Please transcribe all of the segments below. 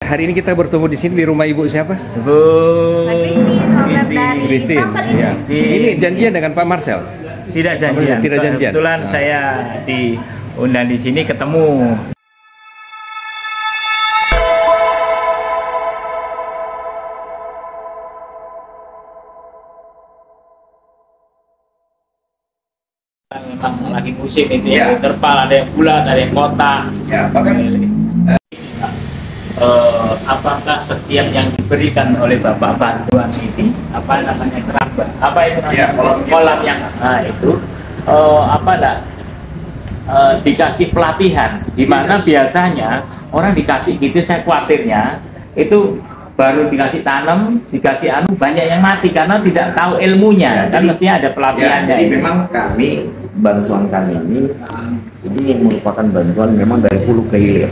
hari ini kita bertemu di sini di rumah Ibu siapa? Bu Christine. Ya. Ini janjian dengan Pak Marcel? Tidak janjian. Tidak janjian. Kebetulan saya diundang di sini ketemu. Memang lagi musim itu ya, terpal, ada yang bulat, ada yang kotak. Ya, apakah setiap yang diberikan oleh Bapak bantuan ini, apa namanya, kerabat, apa itu namanya, kolam yang itu dikasih pelatihan, di mana biasanya orang dikasih gitu, saya khawatirnya itu baru dikasih tanam, dikasih banyak yang mati karena tidak tahu ilmunya, kan mestinya ada pelatihannya. Jadi memang bantuan kami ini merupakan bantuan memang dari hulu ke hilir.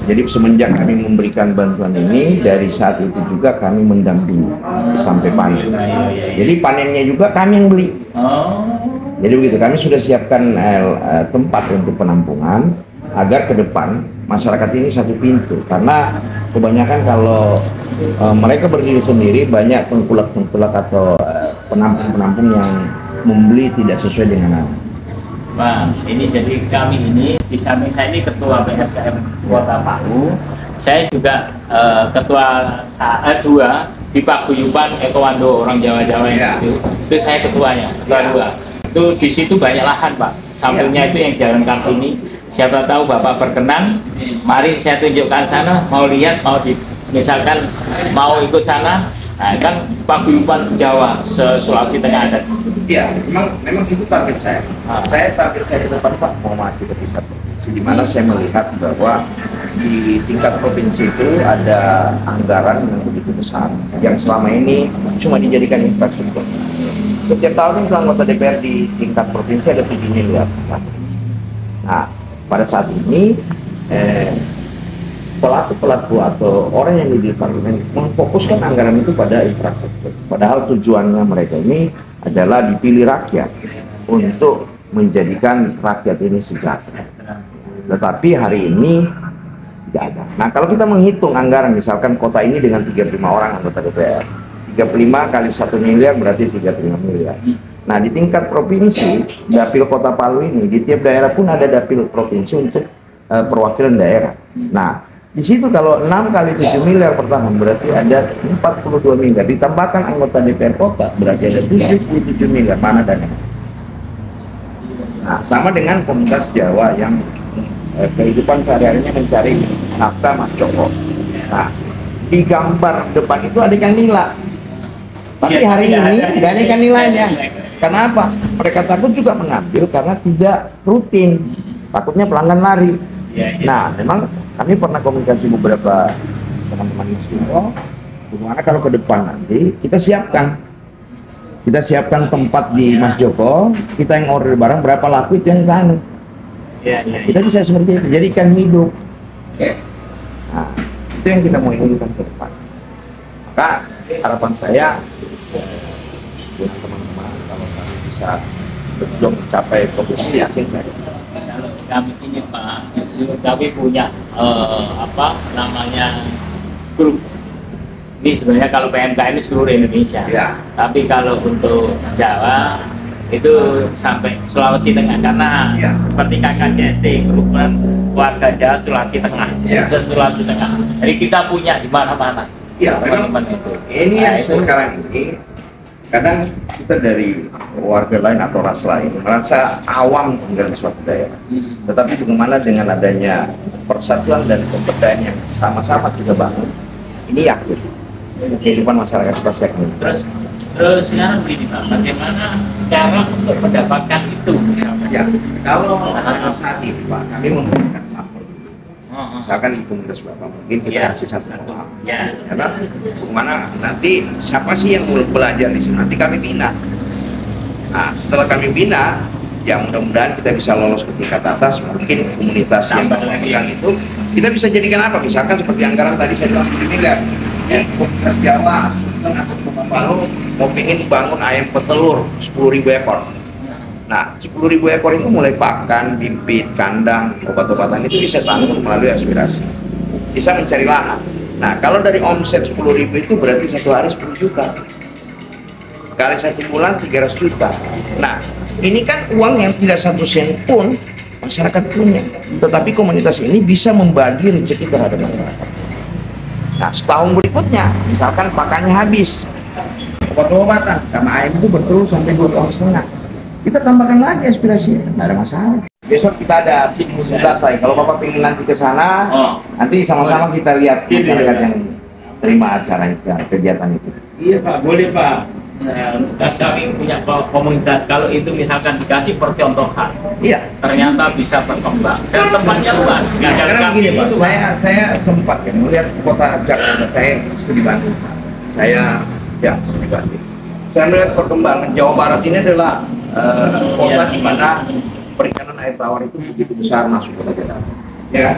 Jadi semenjak kami memberikan bantuan ini, dari saat itu juga kami mendampingi sampai panen. Jadi panennya juga kami yang beli. Jadi begitu, kami sudah siapkan tempat untuk penampungan agar ke depan masyarakat ini satu pintu. Karena kebanyakan kalau mereka berdiri sendiri, banyak pengkulak-pengkulak atau penampung-penampung yang membeli tidak sesuai dengan nama. Bang, ini jadi kami ini di samping saya ini ketua PFKM Kota Palu, saya juga ketua 2 di Paguyuban Ekowando orang Jawa-Jawa itu saya ketuanya, ketua 2. Itu di situ banyak lahan Pak, sampingnya itu yang Jalan Kartini. Siapa tahu Bapak berkenan, mari saya tunjukkan sana, mau lihat, misalkan mau ikut sana. Nah, kan Paguyuban Jawa, Sulawesi Tengah ada. Iya, memang itu target saya. Target saya ke depan Pak mau maju ke tingkat provinsi, di mana saya melihat bahwa di tingkat provinsi itu ada anggaran yang begitu besar, yang selama ini cuma dijadikan infrastruktur. Setiap tahun itu anggota DPR di tingkat provinsi ada 7 miliar. Nah, pada saat ini pelaku atau orang yang di parlemen memfokuskan anggaran itu pada infrastruktur. Padahal tujuannya mereka ini adalah dipilih rakyat untuk menjadikan rakyat ini sejahtera. Tetapi hari ini tidak ada. Nah, kalau kita menghitung anggaran, misalkan kota ini dengan 35 orang anggota DPR, 35 kali 1 miliar berarti 35 miliar. Nah, di tingkat provinsi, dapil Kota Palu ini, di tiap daerah pun ada dapil provinsi untuk perwakilan daerah. Nah, di situ kalau 6 kali 7 miliar per tahun berarti ada 42 miliar. Ditambahkan anggota DPR kota berarti ada 77 miliar. Mana dana? Nah, sama dengan komunitas Jawa yang kehidupan sehari-harinya mencari nafkah Mas Joko. Nah, di gambar depan itu ada ikan nila. Tapi hari ini tidak ada ikan nilainya. Kenapa? Mereka takut juga mengambil karena tidak rutin. Takutnya pelanggan lari. Nah, memang kami pernah komunikasi beberapa teman-teman Mas Joko, bagaimana kalau ke depan nanti kita siapkan tempat di Mas Joko, kita yang order barang berapa laku itu yang kan. Kita bisa seperti itu, jadi ikan hidup. Nah, itu yang kita mau inginkan ke depan. Maka harapan saya, teman-teman, kalau kami bisa berjuang mencapai posisi, yakin saya. Kami ini Pak, kami punya grup. Ini sebenarnya kalau PMK ini seluruh Indonesia. Tapi kalau untuk Jawa itu sampai Sulawesi Tengah, karena seperti KKJST, kerukunan warga Jawa Sulawesi Tengah, Sulawesi Tengah. Jadi kita punya di mana-mana. Memang itu. Ini yang sekarang ini kadang kita dari warga lain atau ras lain merasa awam tinggal di suatu daerah. Tetapi bagaimana dengan adanya persatuan dan pemberdayaan yang sama-sama kita bangun, ini yakin kehidupan masyarakat pasti akan. Terus sekarang begini Pak, bagaimana cara untuk mendapatkan itu? Kalau saat ini Pak, kami memberikan sampel. Misalkan di komunitas Bapak mungkin kita kasih satu kolam. Karena bagaimana nanti siapa sih yang mau belajar di sini? Nanti kami bina. Nah, setelah kami bina, ya mudah-mudahan kita bisa lolos ke tingkat atas. Mungkin komunitas yang memegang itu kita bisa jadikan apa? Misalkan seperti anggaran tadi saya bilang 7 miliar. Komunitas Jawa, Sultan atau Kota Palu mau ingin bangun ayam petelur 10.000 ekor. Nah, 10.000 ekor itu mulai pakan, bibit, kandang, obat-obatan itu bisa tanggung melalui aspirasi. bisa mencari lahan. Nah, kalau dari omset 10.000 itu berarti satu hari 10 juta. Kali 1 bulan 300 juta. Nah, ini kan uang yang tidak 1 sen pun masyarakat punya. Tetapi komunitas ini bisa membagi rezeki terhadap masyarakat. Nah, setahun berikutnya, misalkan pakannya habis, obat-obatan, karena ayam itu bertelur sampai 2,5 tahun. Kita tambahkan lagi aspirasi, nggak ada masalah. Besok kita ada selesai. Kalau Bapak pengen nanti ke sana, nanti sama-sama kita lihat masyarakat yang terima acara itu, kegiatan itu. Iya Pak, boleh Pak. Kami punya komunitas, kalau itu misalkan dikasih percontohan, Iya. ternyata bisa berkembang dan tempatnya luas. Sekarang begini Pak, saya sempat ya melihat kota Jakarta, saya studi Bandung. Saya studi Bandung. Saya melihat perkembangan Jawa Barat ini adalah kota di mana perikanan air tawar itu begitu besar masuk ke Jakarta, ya kan?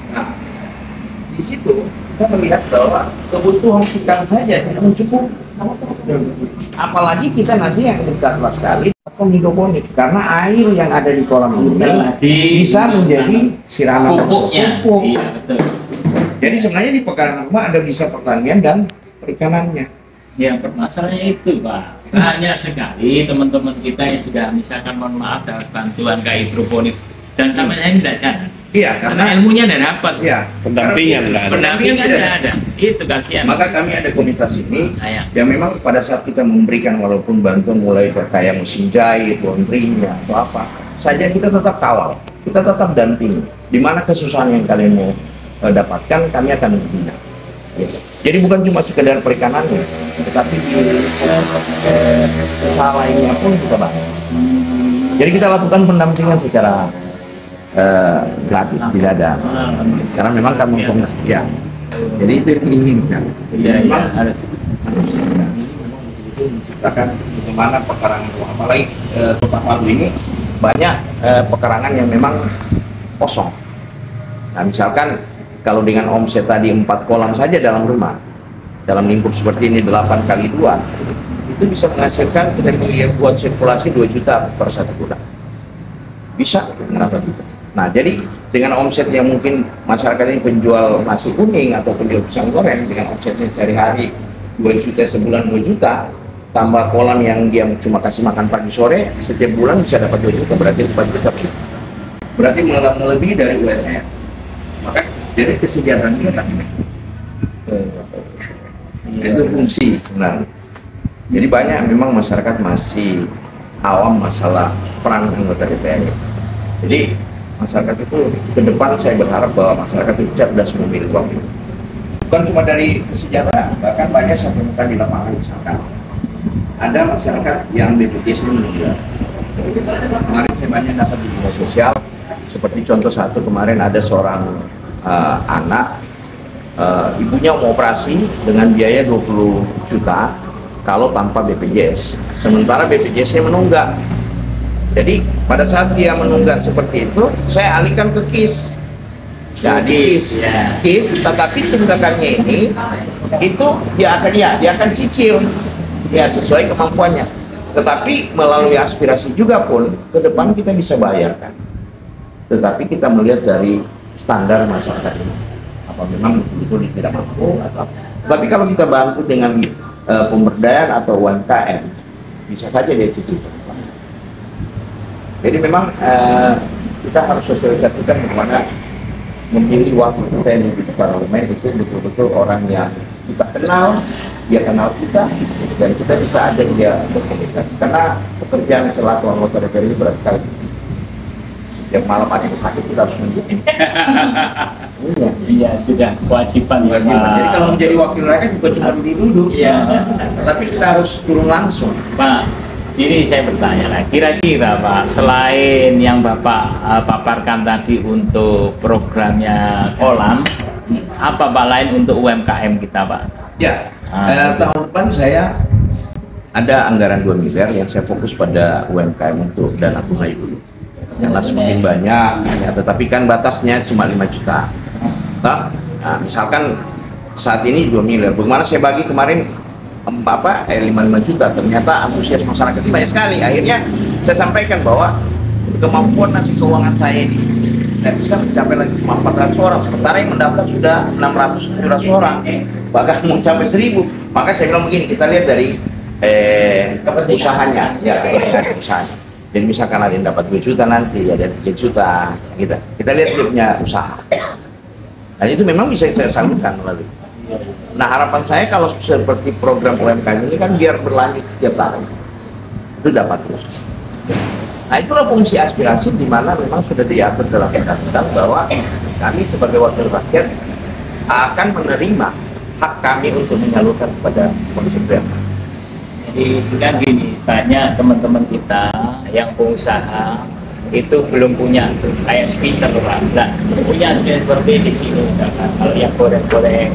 Nah, di situ kita melihat bahwa kebutuhan ikan saja tidak mencukupi. Apalagi kita nanti yang dekat sekali atau hidroponik, karena air yang ada di kolam ini bisa menjadi siraman pupuknya. Iya, betul. Jadi sebenarnya di pekarangan rumah ada bisa pertanian dan perikanannya. Ya, permasalahannya itu Pak. Banyak sekali teman-teman kita yang sudah misalkan mohon maaf dapat bantuan ke hidroponik dan sama saya tidak jalan. Iya, karena ilmunya tidak dapat. Iya, pendampingan nggak ada. Pendampingan tidak ada. Itu kasihan. Maka kami ada komunitas ini yang memang pada saat kita memberikan walaupun bantuan mulai kayak musim jahit, laundrynya atau apa saja, kita tetap kawal, kita tetap dampingi. Di mana kesusahan yang kalian mau dapatkan, kami akan membina. Ya. Jadi bukan cuma sekedar perikanannya, tetapi di usaha lainnya pun kita bantu. Jadi kita lakukan pendampingan secara gratis, tidak ada. Karena memang kami ya. Jadi itu yang diinginkan. Iya, harus menciptakan bagaimana pekarangan rumah. Apalagi Kota Palu ini banyak pekarangan yang memang kosong. Nah, misalkan kalau dengan omset tadi 4 kolam saja dalam rumah, dalam lingkup seperti ini 8 kali 2, itu bisa menghasilkan, kita buat sirkulasi 2 juta per 1 bulan. Bisa, kenapa tidak? Nah, jadi dengan omset yang mungkin masyarakat ini penjual nasi kuning atau penjual pisang goreng, dengan omsetnya sehari-hari 2 juta sebulan 2 juta, tambah kolam yang dia cuma kasih makan pagi sore, setiap bulan bisa dapat 2 juta, berarti 4 juta. Berarti melebihi dari UMR. Maka jadi kesejahteraan kita itu fungsi sebenarnya. Jadi banyak memang masyarakat masih awam masalah peran anggota DPR. Jadi masyarakat itu ke depan saya berharap bahwa masyarakat itu cerdas memilih uang itu. Bukan cuma dari kesejahteraan, bahkan banyak saya temukan di lapangan misalkan ada masyarakat yang BPJS ini meninggal. Kemarin saya banyak dapat di media sosial, seperti contoh satu kemarin ada seorang anak, ibunya mau operasi dengan biaya 20 juta kalau tanpa BPJS, sementara BPJS-nya menunggak. Jadi pada saat dia menunggak seperti itu, saya alihkan ke KIS. Nah, di KIS, tetapi tunggakannya ini itu dia akan cicil ya sesuai kemampuannya. Tetapi melalui aspirasi juga pun ke depan kita bisa bayarkan. Tetapi kita melihat dari standar masyarakat ini, apa memang betul tidak mampu atau. Tapi kalau kita bantu dengan pemberdayaan atau UMKM, bisa saja dia cicil. Jadi memang kita harus sosialisasikan bagaimana memilih waktu kita yang di parlemen itu betul-betul orang yang kita kenal, dia kenal kita, dan kita bisa ajak dia berkomunikasi. Karena pekerjaan selaku anggota DPR ini berat sekali. Setiap malam ada yang sakit kita harus menunjukin. Iya, sudah kewajiban ya. Jadi kalau menjadi wakil rakyat bukan cuma duduk, tapi kita harus turun langsung. Pak, ini saya bertanya lah, kira-kira Pak, selain yang Bapak paparkan tadi untuk programnya kolam, apa Pak lain untuk UMKM kita Pak? Ya, tahun depan saya ada anggaran 2 miliar yang saya fokus pada UMKM untuk dana tunai dulu. Yang semakin banyak, tetapi kan batasnya cuma 5 juta. Nah, misalkan saat ini 2 miliar, bagaimana saya bagi kemarin 55 juta, ternyata antusias masyarakat itu banyak sekali. Akhirnya saya sampaikan bahwa kemampuan nanti keuangan saya ini tidak bisa mencapai lagi 400 orang, sementara yang mendaftar sudah 600-700 orang, bahkan mau mencapai 1000. Maka saya bilang begini, kita lihat dari usahanya, ya kepentingan usahanya. Jadi misalkan ada yang dapat 2 juta nanti, ada 3 juta, gitu. Kita lihat dia punya usaha. Dan itu memang bisa saya salurkan melalui. Nah, harapan saya kalau seperti program UMKM ini kan biar berlanjut tiap tahun. Itu dapat terus. Nah, itulah fungsi aspirasi di mana memang sudah diatur dalam undang-undang bahwa kami sebagai wakil rakyat akan menerima hak kami untuk menyalurkan kepada konstituen. Jadi kan gini, banyak teman-teman kita yang pengusaha itu belum punya kayak spinner lah, nah, punya spinner seperti di sini misalkan. Kalau yang goreng-goreng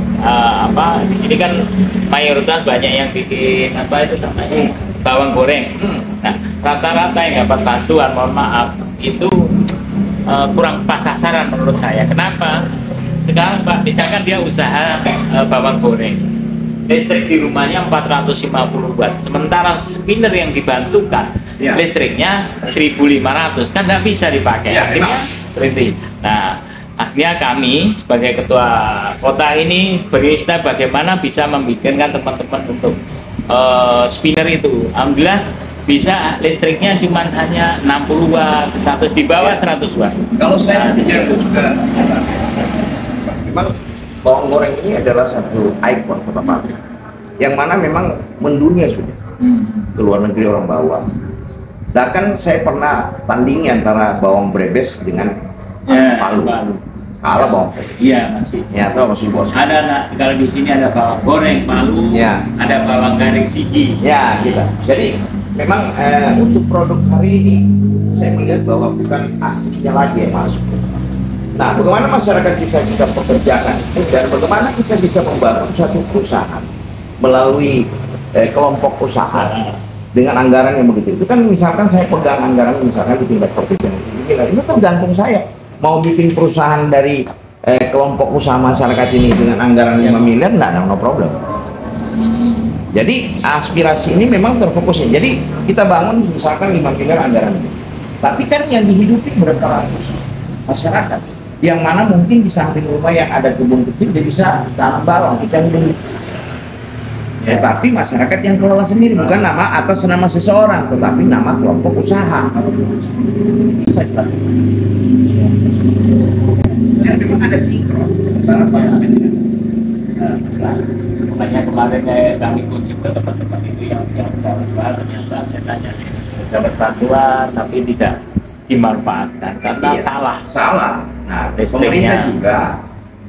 di sini kan mayoritas banyak yang bikin apa itu namanya bawang goreng. Nah, rata-rata yang dapat bantuan, mohon maaf, itu kurang pas sasaran menurut saya. Kenapa? Sekarang Pak, misalkan dia usaha bawang goreng, listrik di rumahnya 450 watt, sementara spinner yang dibantukan listriknya 1500, kan tidak bisa dipakai. Akhirnya berhenti. Nah, akhirnya kami sebagai ketua kota ini beristilah bagaimana bisa membikinkan teman-teman untuk spinner itu. Alhamdulillah bisa, listriknya cuma hanya 60 watt, 100 di bawah 100 watt. Kalau saya juga memang bawang goreng ini adalah satu ikon kota Palu, yang mana memang mendunia sudah. Ke luar negeri orang bawa. Bahkan saya pernah tandingi antara bawang Brebes dengan Palu. Kalah bawang Brebes. Iya, masih. Ya, so, masih bos. Ada kalau di sini ada bawang goreng Palu, ada bawang garing Sigi. Ya, gitu. Jadi memang untuk produk hari ini saya melihat bahwa bukan aslinya lagi yang masuk. Nah, bagaimana masyarakat bisa kita pekerjakan dan bagaimana kita bisa membangun satu perusahaan melalui kelompok usaha dengan anggaran yang begitu. Itu kan misalkan saya pegang anggaran misalkan di tingkat provinsi, ini tergantung saya mau bikin perusahaan dari kelompok usaha masyarakat ini dengan anggaran 5 miliar, no problem. Jadi aspirasi ini memang terfokusnya. Jadi kita bangun misalkan 5 miliar anggaran ini, tapi kan yang dihidupi berapa ratus masyarakat, yang mana mungkin di samping rumah yang ada kebun kecil dia bisa tanam bawang, kita beli. Tetapi masyarakat yang kelola sendiri, bukan nama atas nama seseorang, tetapi nama kelompok usaha. Bisa dilakukan. Dan memang ada sinkron antara parlemen dengan masyarakat. Makanya kemarin kami kunjung ke teman-teman itu yang saya usaha, ternyata saya tanya dapat bantuan tapi tidak dimanfaatkan karena salah. Nah, pemerintah juga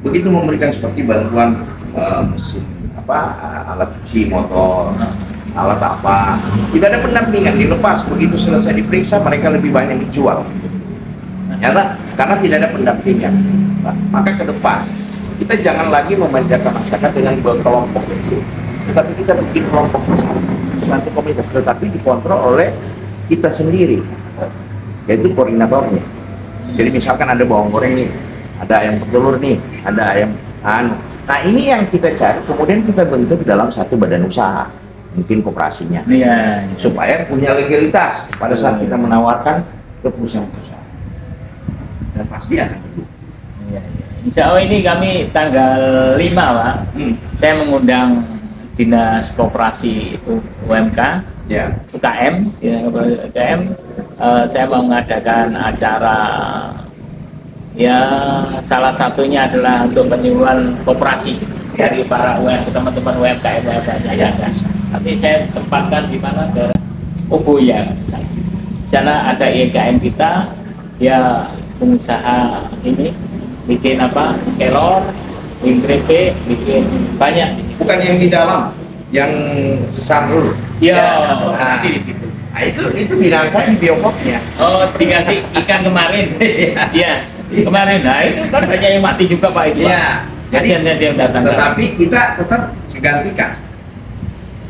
begitu memberikan seperti bantuan mesin alat cuci motor, alat apa, tidak ada pendampingan, dilepas begitu selesai diperiksa mereka lebih banyak dijual. Ternyata karena tidak ada pendampingan. Nah, maka ke depan kita jangan lagi memanjakan masyarakat dengan kelompok kecil, tetapi kita bikin kelompok besar, suatu komunitas, tetapi dikontrol oleh kita sendiri, yaitu koordinatornya. Jadi misalkan ada bawang goreng nih, ada ayam petelur nih, ada ayam Nah, ini yang kita cari, kemudian kita bentuk dalam satu badan usaha, mungkin koperasinya, supaya punya legalitas pada saat kita menawarkan ke perusahaan-perusahaan. Dan pasti akan begitu. Insya Allah ini kami tanggal 5 Pak, saya mengundang Dinas Koperasi UMK, UKM, saya mau mengadakan acara. Ya, salah satunya adalah untuk penyuluhan koperasi dari para teman-teman UMKM ya. Tapi saya tempatkan di mana daerah Oboya. Di sana ada IKM kita, ya pengusaha ini bikin kelor, bikin keripik, bikin banyak. Bukan yang di dalam, yang sarur. Ya, di situ. Nah, itu bidang saya di biokopnya. Oh, dikasih ikan kemarin. Iya, kemarin. Nah, itu kan banyak yang mati juga Pak itu. Iya. Kasiannya dia datang. Tetapi kita tetap gantikan.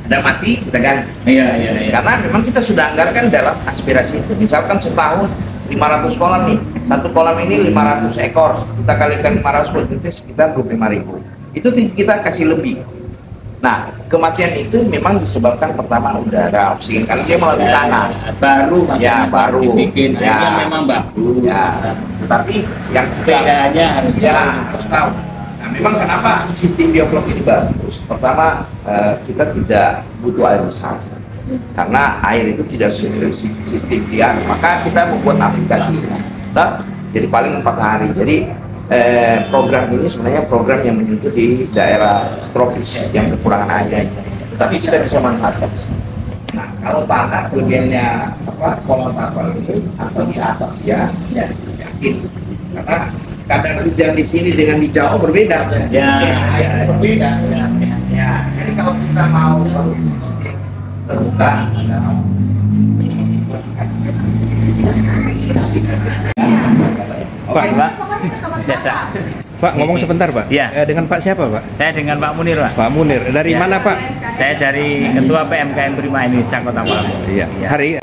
Ada mati, kita ganti. Iya. Karena memang kita sudah anggarkan dalam aspirasi itu. Misalkan setahun 500 kolam nih. Satu kolam ini 500 ekor. Kita kalikan 500 berarti sekitar 25.000. Itu kita kasih lebih. Nah, kematian itu memang disebabkan pertama udara, oksigen, karena dia melalui tanah. Baru Mas, Ya, baru. dibikin Ya. airnya memang bagus. Ya, tapi yang Bedanya harus harus tahu. Nah, memang kenapa sistem bioflok ini bagus? Pertama, kita tidak butuh air besar. Karena air itu tidak sistem dia, maka kita membuat aplikasi. Nah, jadi paling 4 hari. Jadi program ini sebenarnya program yang menyentuh di daerah tropis yang kekurangan air, tapi kita bisa manfaatkan. Nah, kalau tanah kelebihannya kolom tapal ini asal di atas ya, yakin karena kadar hujan di sini dengan di Jawa berbeda, air berbeda. Ya, jadi kalau kita mau sistem terbuka, Pak. Biasa. Pak, ngomong sebentar Pak. Iya. Dengan Pak siapa Pak? Saya dengan Pak Munir, Pak. Pak Munir. Dari Ya. mana Pak? Saya dari Ketua PMKM Prima Indonesia Kota Palu. Iya.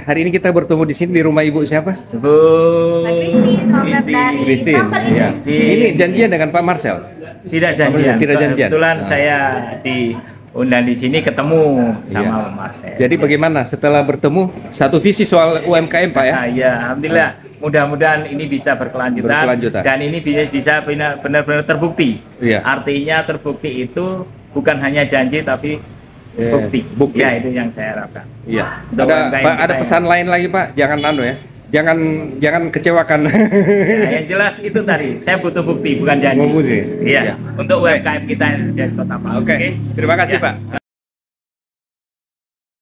Hari ini kita bertemu di sini di rumah Ibu siapa? Ibu Christine. Iya. Ini janjian dengan Pak Marcel. Tidak janjian. Tidak janjian. Kebetulan saya diundang di sini ketemu sama Mas. Jadi bagaimana setelah bertemu satu visi soal UMKM Pak ya? Ya, alhamdulillah. Mudah-mudahan ini bisa berkelanjutan. Dan ini bisa benar-benar terbukti. Iya. Artinya terbukti itu bukan hanya janji tapi bukti. Ya, itu yang saya harapkan. Iya. Untuk Ada UMKM Pak, ada kita pesan lain lagi Pak? Jangan ya. Jangan kecewakan. Ya, yang jelas itu tadi, saya butuh bukti bukan janji. Bukti. Iya. Iya. Untuk UMKM kita dari Kota Palu. Oke. Terima kasih Ya. Pak.